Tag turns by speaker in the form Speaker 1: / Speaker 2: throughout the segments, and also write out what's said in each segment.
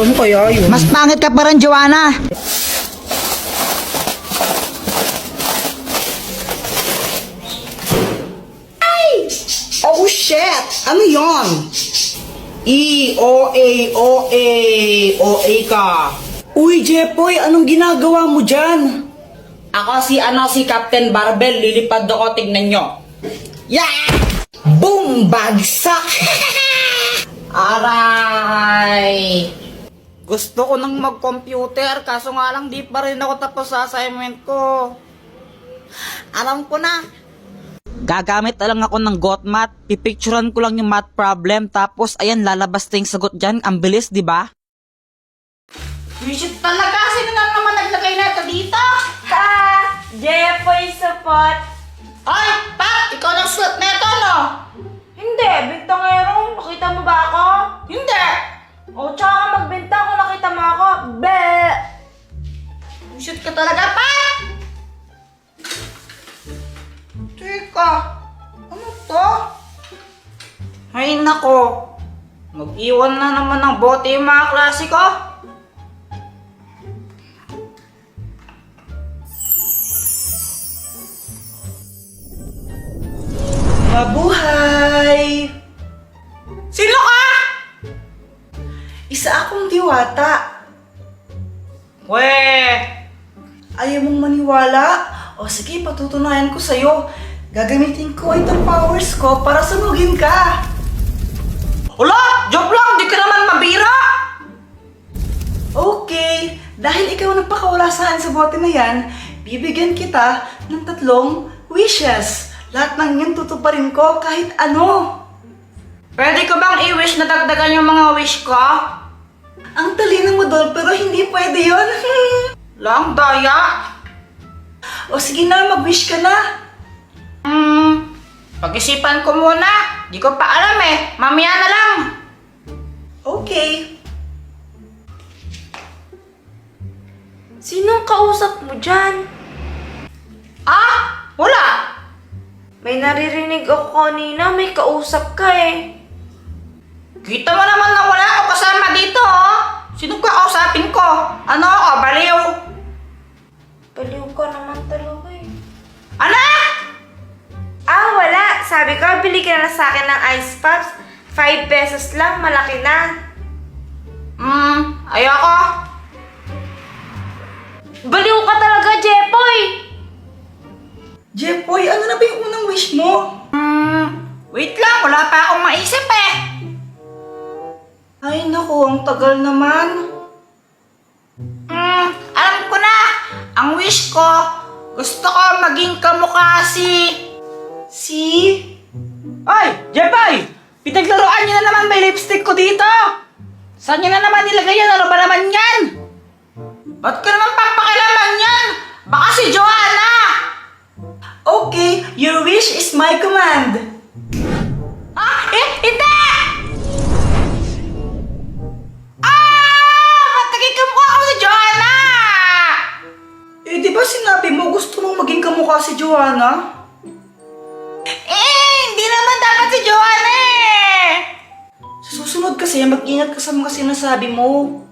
Speaker 1: Saan kaya yun?
Speaker 2: Mas pangit ka pa rin, Joanna.
Speaker 1: Oh shit! Ano yon? O-A ka. Uy, Jepoy, anong ginagawa mo dyan?
Speaker 3: Ako si Captain Barbell, lilipad ako, tignan nyo.
Speaker 1: Yeah! Boom! Bagsak!
Speaker 3: Aray! Gusto ko nang mag-computer, kaso nga lang di pa rin ako tapos sa assignment ko. Alam ko na. Gagamit na lang ako ng GotMath, pipicturean ko lang yung math problem, tapos ayan, lalabas na yung sagot dyan. Ang bilis, di ba? Visit talaga, sino na naman naglagay na ito dito?
Speaker 4: Jepoy sapot.
Speaker 3: Ay, Pat! Ikaw nagsulat na ito, no?
Speaker 4: Hindi, bintangero. Nakita mo ba ako?
Speaker 3: Hindi!
Speaker 4: O, tsaka ka magbintang kung nakita mo ako. Be!
Speaker 3: Visit ka talaga, Pat! Teka, ano to? Ay, nako. Mag-iwan na naman ng bote yung mga klase ko.
Speaker 1: Mabuhay!
Speaker 3: Sino ka?
Speaker 1: Isa akong diwata.
Speaker 3: Weh!
Speaker 1: Ayaw mong maniwala? O sige, patutunayan ko sa'yo. Gagamitin ko itong powers ko para sunugin ka.
Speaker 3: Hala! Joke lang! Di ka naman mabira!
Speaker 1: Okay, dahil ikaw nagpakawala sa akin sa bote na yan, bibigyan kita ng 3 wishes. Lahat ng yan tutuparin ko kahit ano.
Speaker 3: Pwede ko bang i-wish na dagdagan yung mga wish ko?
Speaker 1: Ang talino mo doon pero hindi pwede yun.
Speaker 3: Lang, daya.
Speaker 1: O sige na, mag-wish ka na.
Speaker 3: Pag-isipan ko muna. Di ko pa alam eh. Mamaya na lang.
Speaker 1: Okay.
Speaker 4: Sinong kausap mo dyan?
Speaker 3: Ah! Wala!
Speaker 4: May naririnig ako kanina. May kausap ka eh.
Speaker 3: Kita mo naman na wala ako kasama dito, oh. Sino kakausapin ko? Ano ako? Baliw?
Speaker 4: Baliw ka naman talaga eh.
Speaker 3: Ano?
Speaker 4: Wala. Sabi ko, bili ka na sa akin ng ice pops. 5 pesos lang, malaki na.
Speaker 3: Ayoko.
Speaker 4: Baliw ka talaga, Jepoy!
Speaker 1: Jepoy, ano na ba yung unang wish mo?
Speaker 3: Wait lang. Wala pa akong maisip eh.
Speaker 1: Ay naku, ang tagal naman.
Speaker 3: Alam ko na. Ang wish ko, gusto ko maging kamukha si... Ay! Jepay! Pinaglaruan niyo na naman may lipstick ko dito! Saan niyo na naman nilagay yan? Ano ba naman yan? Ba't ka naman papakilaman yan? Baka si Joanna!
Speaker 1: Okay, your wish is my command.
Speaker 3: Hindi! Ba't naging kamukha ako si Joanna?
Speaker 1: Eh, di ba sinabi mo gusto mong maging kamukha si Joanna?
Speaker 3: Hindi naman dapat si Joanna eh!
Speaker 1: Sa susunod kasi, mag-ingat ka sa mga sinasabi mo.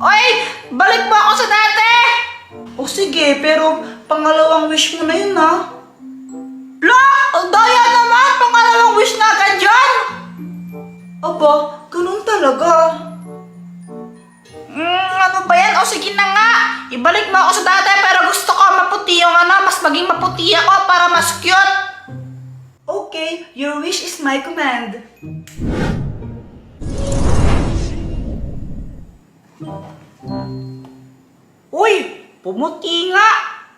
Speaker 3: Oy! Balik mo ako sa dati!
Speaker 1: O sige, pero pangalawang wish mo na yun ha.
Speaker 3: La! Ang daya naman! Pangalawang wish na agad dyan!
Speaker 1: Aba, ganun talaga.
Speaker 3: Ano ba yan? O sige na nga! Ibalik mo ako sa dati pero gusto ko maputi yung mas maging maputi ako para mas cute!
Speaker 1: Okay, your wish is my command.
Speaker 3: Uy! Pumuti nga!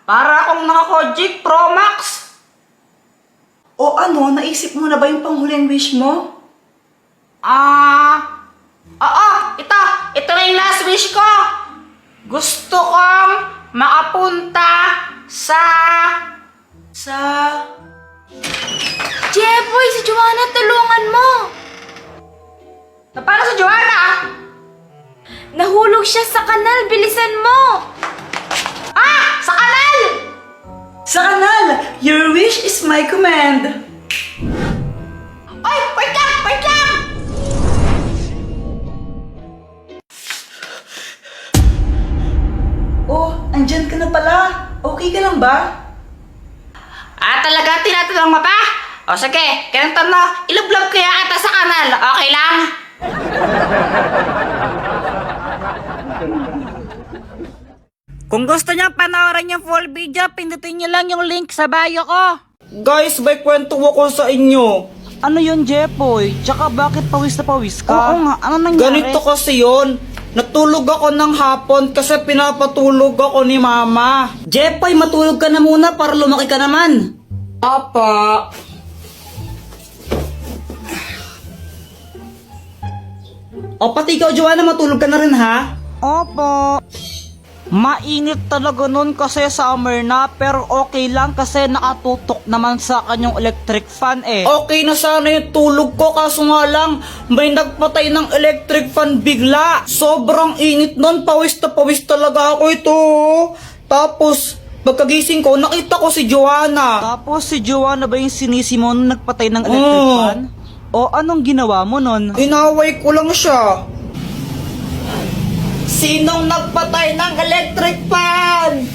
Speaker 3: Para akong naka-Kojic Pro Max!
Speaker 1: O ano, naisip mo na ba yung panghuling wish mo?
Speaker 3: Oo! Ito na yung last wish ko! Gusto kong makapunta sa...
Speaker 4: Jepoy, si Joanna, tulungan mo!
Speaker 3: Paano sa Joanna?
Speaker 4: Nahulog siya sa kanal, bilisan mo!
Speaker 3: Sa kanal!
Speaker 1: Sa kanal, your wish is my command.
Speaker 3: Ay, wait lang! Wait lang!
Speaker 1: Oh, andyan ka na pala. Okay ka lang ba?
Speaker 3: Talaga tinatanong mo pa? O sige, ganito no, ilublob kaya ata sa kanal, okay lang? Kung gusto niyo panoorin yung full video, pindutin niyo lang yung link sa bio ko.
Speaker 2: Guys, may kwento ako sa inyo.
Speaker 3: Ano yun, Jepoy? Tsaka bakit pawis na pawis ka? Oo nga, ano nangyari?
Speaker 2: Ganito kasi yon. Natulog ako ng hapon kasi pinapatulog ako ni mama.
Speaker 3: Jepoy, matulog ka na muna para lumaki ka naman.
Speaker 2: Apa.
Speaker 3: O pati ikaw, Joanna, matulog ka na rin, ha? Opo. Mainit talaga nun kasi summer na, pero okay lang kasi nakatutok naman sa kanyang electric fan eh.
Speaker 2: Okay na sana yung tulog ko kaso nga lang may nagpatay ng electric fan bigla. Sobrang init nun, pawis na pawis talaga ako ito. Tapos pagkagising ko, nakita ko si Joanna.
Speaker 3: Tapos si Joanna ba yung sinisi mo nung nagpatay ng electric fan? O anong ginawa mo nun?
Speaker 2: Inaway ko lang siya. Sinong nagpatay ng electric fan?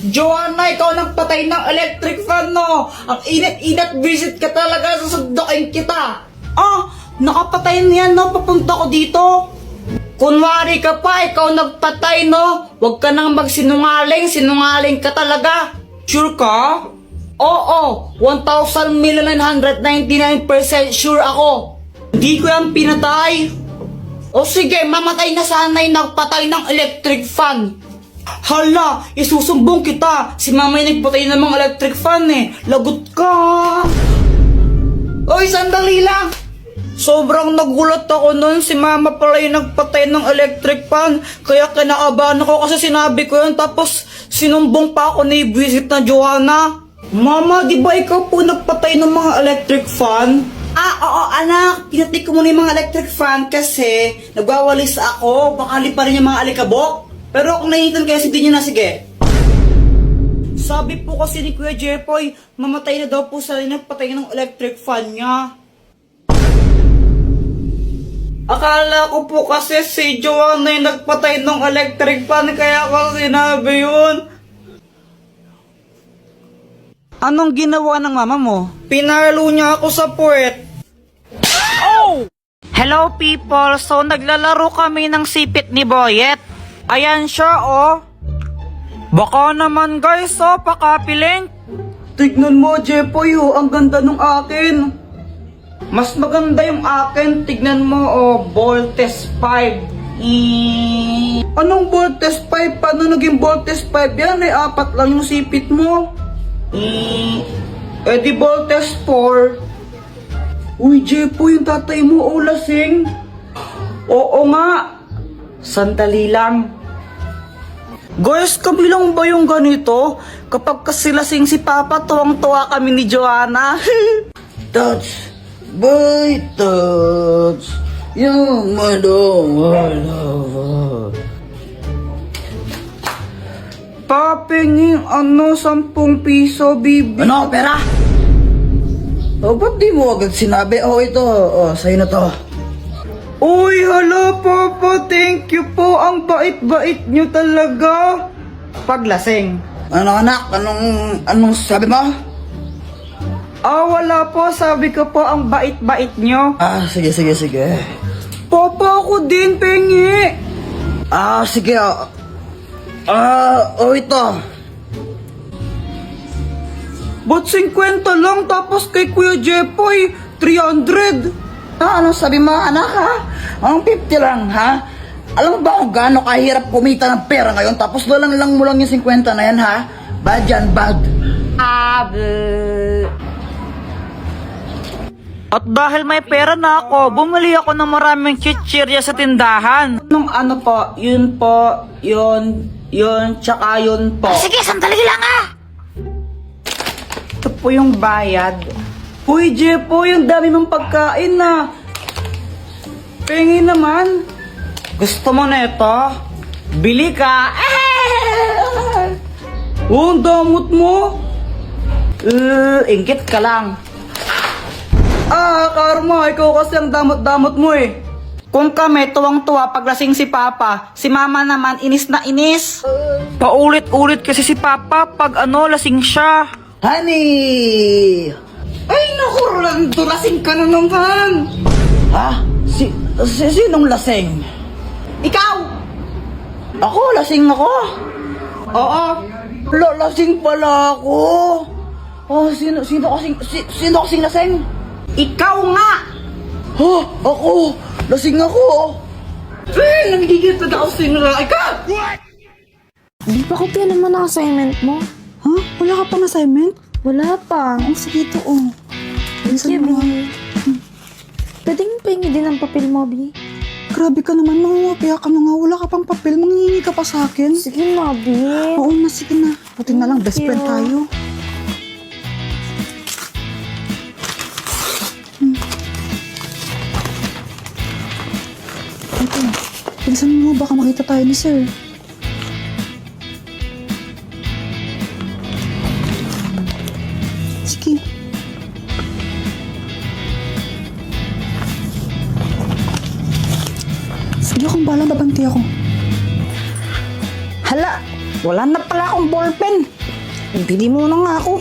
Speaker 2: Joanna, ikaw nagpatay ng electric fan, no? Ang init-init, visit ka talaga, susundukin kita.
Speaker 3: Ah, nakapatay niyan, no? Papunta ko dito.
Speaker 2: Kunwari ka pa, ikaw nagpatay, no? Huwag ka nang magsinungaling, sinungaling ka talaga. Sure ka? Oo, 1,999% sure ako. Hindi ko yan pinatay. O sige, mamatay na sana yung nagpatay ng electric fan. Hala, isusumbong kita. Si mama yung nagpatay ng mga electric fan eh. Lagot ka. Oy, sandali lang. Sobrang nagulat ako nun. Si mama pala yung nagpatay ng electric fan. Kaya kinakabahan ako kasi sinabi ko yun. Tapos sinumbong pa ako ni visit na Joanna. Mama, di ba ikaw po nagpatay ng mga electric fan?
Speaker 3: Oo anak, pinatay ko muna yung mga electric fan kasi nagwawalis ako, baka liparin yung mga alikabok. Pero kung nainitan kaya si Dinyo na, sige.
Speaker 2: Sabi po kasi ni Kuya Jepoy, mamatay na daw po sa nagpatay ng electric fan niya. Akala ko po kasi si Joanna yung nagpatay ng electric fan kaya ako sinabi yun.
Speaker 3: Anong ginawa ng mama mo?
Speaker 2: Pinalo niya ako sa puwet.
Speaker 3: Hello people, so naglalaro kami ng sipit ni Boyet. Ayan siya oh. Baka naman guys oh, pakapiling.
Speaker 2: Tignan mo Jepoy oh, ang ganda nung akin. Mas maganda yung akin, tignan mo oh, Voltes 5. Anong Voltes 5? Paano naging Voltes 5 yan? Eh, 4 lang yung sipit mo. Eh di Voltes 4. Uy, Jepoy, yung tatay mo, oh, lasing. Oo nga. Sandali lang. Guys, kami lang ba yung ganito? Kapag kasi lasing si Papa, tuwang-tuwa kami ni Joanna. Touch, boy, touch. You're my lover. Papingin, 10 piso, bibi.
Speaker 3: Ano, pera?
Speaker 2: Oh, ba't di mo agad sinabi? Oh, ito. Oh, sa'yo na to. Uy, hala, Papa. Thank you po. Ang bait-bait nyo talaga. Paglasing.
Speaker 3: Ano anak, anong sabi mo?
Speaker 2: Wala po. Sabi ko po, ang bait-bait nyo.
Speaker 3: Sige.
Speaker 2: Papa, ako din, pengi.
Speaker 3: Sige. Ito.
Speaker 2: Ba't 50 lang? Tapos kay Kuya Jepoy, 300.
Speaker 3: Ano sabi mo anak ha? Ang 50 lang ha? Alam mo ba kung gaano kahirap kumita ng pera ngayon? Tapos lang mo lang yung 50 na yan ha? Bad yan, bad.
Speaker 2: At dahil may pera na ako, bumili ako ng maraming chichirya sa tindahan. Nung ano po, yun po, yun, tsaka yun po.
Speaker 3: Sige, sandali lang ha!
Speaker 2: Ito po yung bayad. Uy, Jepoy, yung dami mong pagkain na. Pengi naman. Gusto mo na ito? Bili ka. Oh, ang damot mo. Inggit ka lang. Karma, ikaw kasi ang damot-damot mo eh.
Speaker 3: Kung kami tuwang-tuwa paglasing si Papa, si Mama naman inis na inis.
Speaker 2: Paulit-ulit kasi si Papa pag lasing siya.
Speaker 1: Honey! Ay, naku, Rolando, lasing ka na naman!
Speaker 2: Ha? Sinong lasing?
Speaker 1: Ikaw!
Speaker 2: Ako, lasing ako. Oo. Lasing pala ako. Oh, sino kasing lasing?
Speaker 1: Ikaw nga!
Speaker 2: Ha? Ako! Lasing ako!
Speaker 1: Nagigil pa ako sinra. Ikaw!
Speaker 5: Di pa kopya naman ang assignment mo.
Speaker 1: Ha? Wala ka pang assignment?
Speaker 5: Wala pa.
Speaker 1: Ang sige to, oh.
Speaker 5: Sige, Bi. Pwedeng pahingi din ang papel mo, Bi.
Speaker 1: Grabe ka naman, nangungapya ka na nga. Wala ka pang papel, manghihingi ka pa sa akin.
Speaker 5: Sige na, Bi.
Speaker 1: Oo na, sige na. Buti na lang, best
Speaker 5: Thank
Speaker 1: friend
Speaker 5: you.
Speaker 1: tayo. Ito, bilisan mo, baka makita tayo ni sir. Sige. Sige akong bahala, babanti ako.
Speaker 3: Hala, wala na pala akong ballpen. Bili mo na nga ako.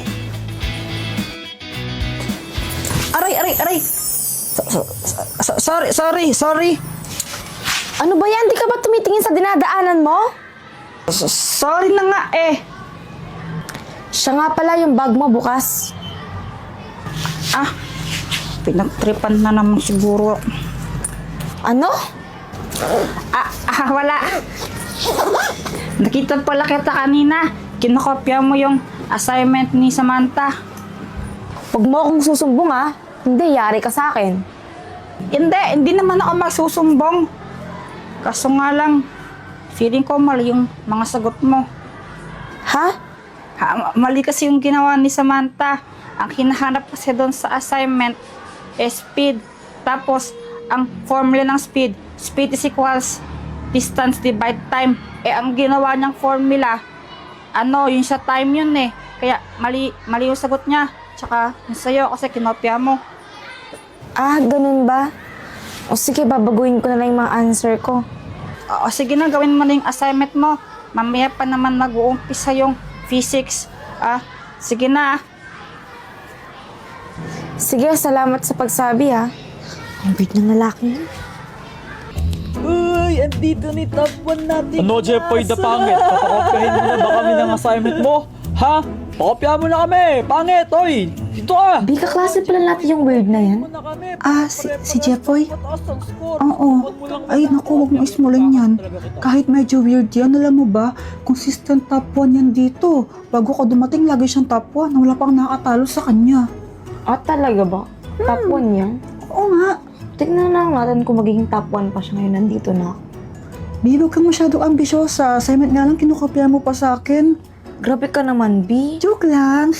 Speaker 3: Aray. Sorry.
Speaker 5: Ano ba yan? Di ka ba tumitingin sa dinadaanan mo?
Speaker 3: Sorry na nga eh.
Speaker 5: Siya nga pala yung bag mo bukas.
Speaker 3: Pinagtripan na naman siguro.
Speaker 5: Ano?
Speaker 3: Wala. Nakita pala kita kanina. Kinokopya mo yung assignment ni Samantha.
Speaker 5: Huwag mo akong susumbong ha. Hindi, yari ka sa akin.
Speaker 3: Hindi naman ako magsusumbong. Kaso nga lang, feeling ko mali yung mga sagot mo.
Speaker 5: Ha?
Speaker 3: Mali kasi yung ginawa ni Samantha. Ang hinahanap kasi doon sa assignment is speed. Tapos, ang formula ng speed is equals distance divide time. Ang ginawa niyang formula, yung sa time yun eh. Kaya, mali yung sagot niya. Tsaka, yung sa'yo kasi kinopya mo.
Speaker 5: Ganun ba? O sige, babaguhin ko na lang yung mga answer ko.
Speaker 3: Sige na, gawin mo na yung assignment mo. Mamaya pa naman mag-uumpisa yung physics. Sige na.
Speaker 5: Sige, salamat sa pagsabi ha. Ang weird ng lalaki yun.
Speaker 2: Uy, andito ni top 1 natin. Ano, Jepoy, the pangit? Papakopyahin mo na ba kami ng assignment mo? Ha? Pakopya mo na kami! Pangit, oy! Dito ka!
Speaker 5: Bi, kaklase pala natin yung weird na yan.
Speaker 1: Si Jepoy? Oo. Ay, naku, huwag mo ismulin yan. Kahit medyo weird yan, alam mo ba, consistent top 1 yan dito. Bago ka dumating, lagi siyang top 1 na wala pang nakatalo sa kanya.
Speaker 5: Talaga ba? Top 1 yan?
Speaker 1: Oo nga.
Speaker 5: Tignan na lang natin kung magiging top 1 pa siya ngayon. Nandito na.
Speaker 1: Babe, huwag kang masyadong ambisyosa. Assignment nga lang, kinukopya mo pa sa akin.
Speaker 5: Grabe ka naman, B.
Speaker 1: Joke lang.